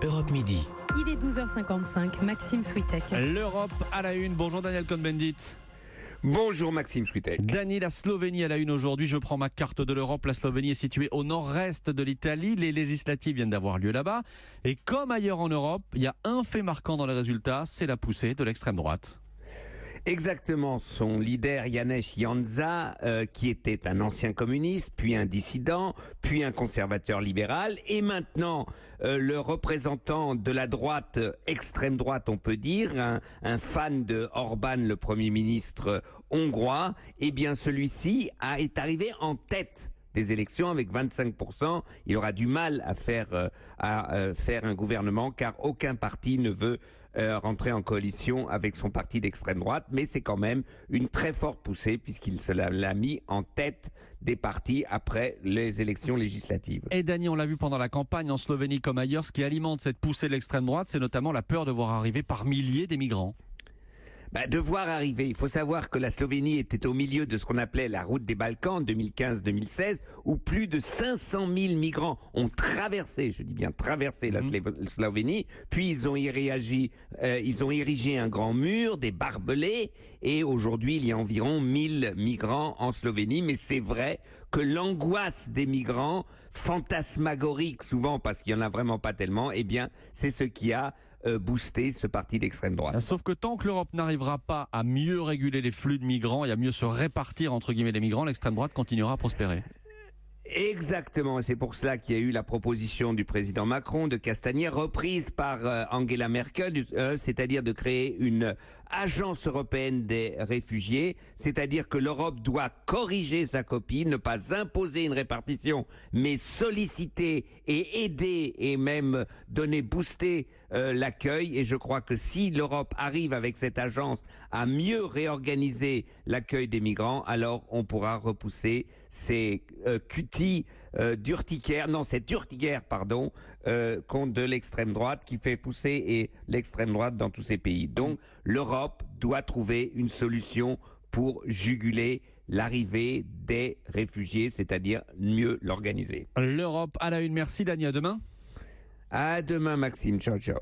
Europe Midi. Il est 12h55, Maxime Switek. L'Europe à la une. Bonjour Daniel Cohn-Bendit. Bonjour Maxime Switek. Dani, la Slovénie à la une aujourd'hui. Je prends ma carte de l'Europe. La Slovénie est située au nord-est de l'Italie. Les législatives viennent d'avoir lieu là-bas. Et comme ailleurs en Europe, il y a un fait marquant dans les résultats, c'est la poussée de l'extrême droite. Exactement, son leader Janez Janša, qui était un ancien communiste, puis un dissident, puis un conservateur libéral, et maintenant le représentant de la droite, extrême droite on peut dire, un fan de Orban, le Premier ministre hongrois, eh bien celui-ci est arrivé en tête des élections avec 25%. Il aura du mal à faire un gouvernement car aucun parti ne veut rentrer en coalition avec son parti d'extrême droite, mais c'est quand même une très forte poussée puisqu'il se l'a mis en tête des partis après les élections législatives. Et Dani, on l'a vu pendant la campagne en Slovénie comme ailleurs, ce qui alimente cette poussée de l'extrême droite, c'est notamment la peur de voir arriver par milliers des migrants. De voir arriver, il faut savoir que la Slovénie était au milieu de ce qu'on appelait la route des Balkans 2015-2016, où plus de 500 000 migrants ont traversé, je dis bien traversé la Slovénie, puis ils ont érigé un grand mur, des barbelés, et aujourd'hui il y a environ 1000 migrants en Slovénie, mais c'est vrai que l'angoisse des migrants, fantasmagorique souvent parce qu'il n'y en a vraiment pas tellement, eh bien c'est ce qui a booster ce parti d'extrême droite. Sauf que tant que l'Europe n'arrivera pas à mieux réguler les flux de migrants et à mieux se répartir entre guillemets les migrants, l'extrême droite continuera à prospérer. Exactement, c'est pour cela qu'il y a eu la proposition du président Macron de Castagner, reprise par Angela Merkel, c'est-à-dire de créer une agence européenne des réfugiés, c'est-à-dire que l'Europe doit corriger sa copie, ne pas imposer une répartition, mais solliciter et aider et même booster l'accueil. Et je crois que si l'Europe arrive avec cette agence à mieux réorganiser l'accueil des migrants, alors on pourra repousser ces d'urticaire contre de l'extrême droite qui fait pousser l'extrême droite dans tous ces pays. Donc l'Europe doit trouver une solution pour juguler l'arrivée des réfugiés, c'est-à-dire mieux l'organiser. L'Europe à la une. Merci Dani, à demain. À demain Maxime, ciao ciao.